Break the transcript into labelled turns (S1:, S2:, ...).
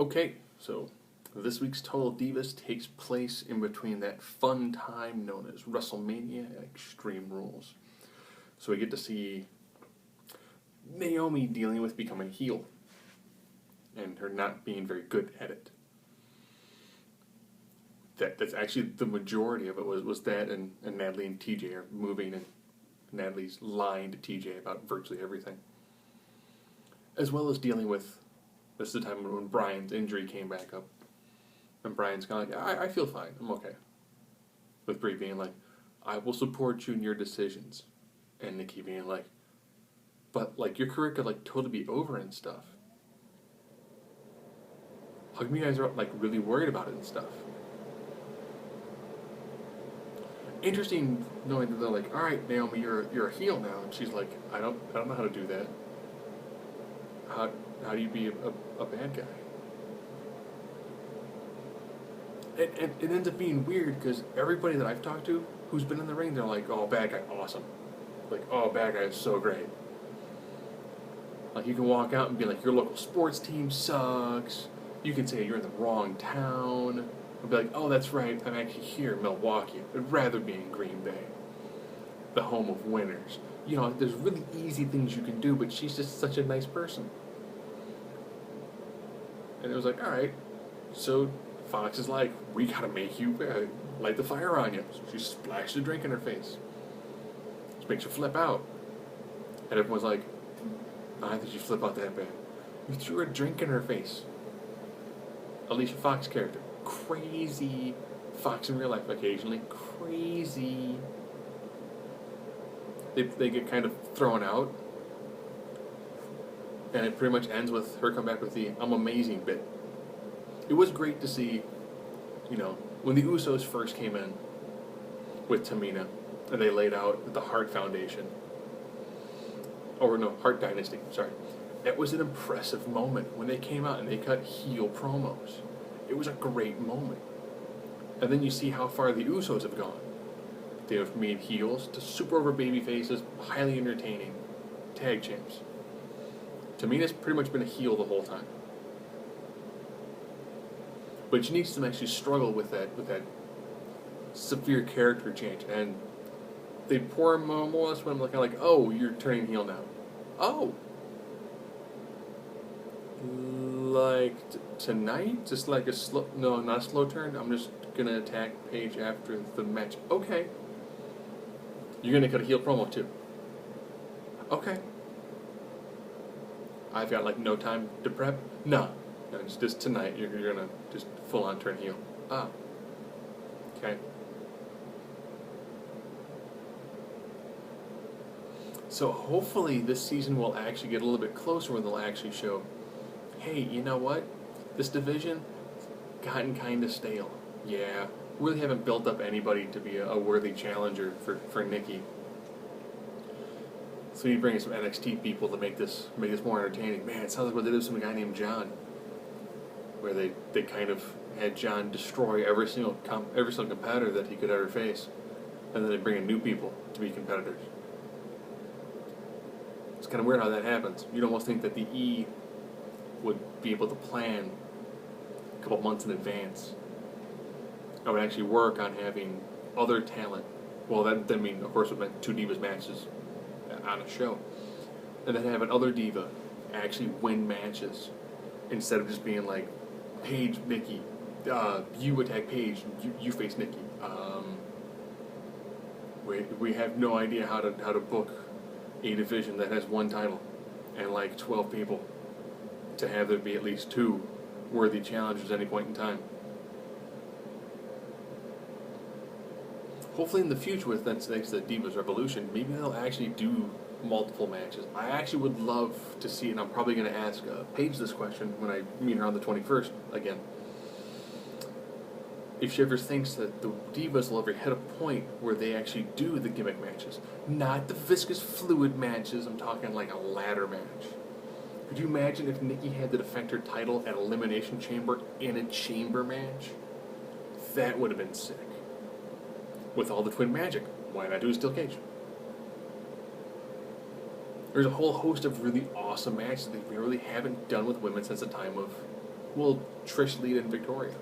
S1: Okay, so this week's Total Divas takes place in between that fun time known as WrestleMania and Extreme Rules. So we get to see Naomi dealing with becoming heel and her not being very good at it. That's actually the majority of it was that and Natalie and TJ are moving and Natalie's lying to TJ about virtually everything. As well as dealing with this is the time when Brian's injury came back up. And Brian's kind of like, I feel fine. I'm okay. With Brie being like, I will support you in your decisions. And Nikki being like, but like your career could like totally be over and stuff. How come you guys are like really worried about it and stuff? Interesting knowing that they're like, all right, Naomi, you're a heel now, and she's like, I don't know how to do that. How do you be a bad guy? It ends up being weird because everybody that I've talked to who's been in the ring, they're like, oh, bad guy, awesome. Like, oh, bad guy is so great. Like, you can walk out and be like, your local sports team sucks. You can say you're in the wrong town. And be like, oh, that's right, I'm actually here in Milwaukee. I'd rather be in Green Bay, the home of winners. You know, there's really easy things you can do, but she's just such a nice person. And it was like, all right, so Fox is like, we gotta make you light the fire on you. So she splashed a drink in her face. Which makes her flip out. And everyone's like, I think she flip out that bad. You threw a drink in her face. Alicia Fox character. Crazy. Fox in real life occasionally. Crazy. They get kind of thrown out. And it pretty much ends with her come back with the I'm amazing bit. It was great to see, you know, when the Usos first came in with Tamina and they laid out the Hart Foundation. Or no, Hart Dynasty, sorry. That was an impressive moment when they came out and they cut heel promos. It was a great moment. And then you see how far the Usos have gone. They have made heels to super over baby faces, highly entertaining tag champs. Tamina's pretty much been a heel the whole time. But she needs to actually struggle with that severe character change. And they pour more or less when I'm looking like, oh, you're turning heel now. Oh. Like tonight? Just like a slow, no, not a slow turn. I'm just going to attack Paige after the match. Okay. You're going to cut a heel promo too. Okay. I've got like no time to prep. No, it's just tonight. You're gonna just full on turn heel. Ah, okay. So hopefully this season will actually get a little bit closer, where they'll actually show, hey, you know what? This division gotten kind of stale. Yeah, really haven't built up anybody to be a worthy challenger for Nikki. So you bring in some NXT people to make this more entertaining. Man, it sounds like what they did with some guy named John, where they kind of had John destroy every single competitor that he could ever face, and then they bring in new people to be competitors. It's kind of weird how that happens. You'd almost think that the E would be able to plan a couple months in advance. I would actually work on having other talent. Well, that mean, of course, it meant 2 Divas matches on a show, and then have another diva actually win matches instead of just being like, Paige, Nikki, you attack Paige, you face Nikki. We have no idea how to book a division that has one title and like 12 people to have there be at least 2 worthy challengers at any point in time. Hopefully in the future, with thanks to the Divas Revolution, maybe they'll actually do multiple matches. I actually would love to see, and I'm probably going to ask Paige this question when I meet her on the 21st again, if she ever thinks that the Divas will ever hit a point where they actually do the gimmick matches. Not the viscous fluid matches, I'm talking like a ladder match. Could you imagine if Nikki had to defend her title at Elimination Chamber in a chamber match? That would have been sick. With all the twin magic, why not do a steel cage? There's a whole host of really awesome matches that we really haven't done with women since the time of Well, Trish, Lita, and Victoria.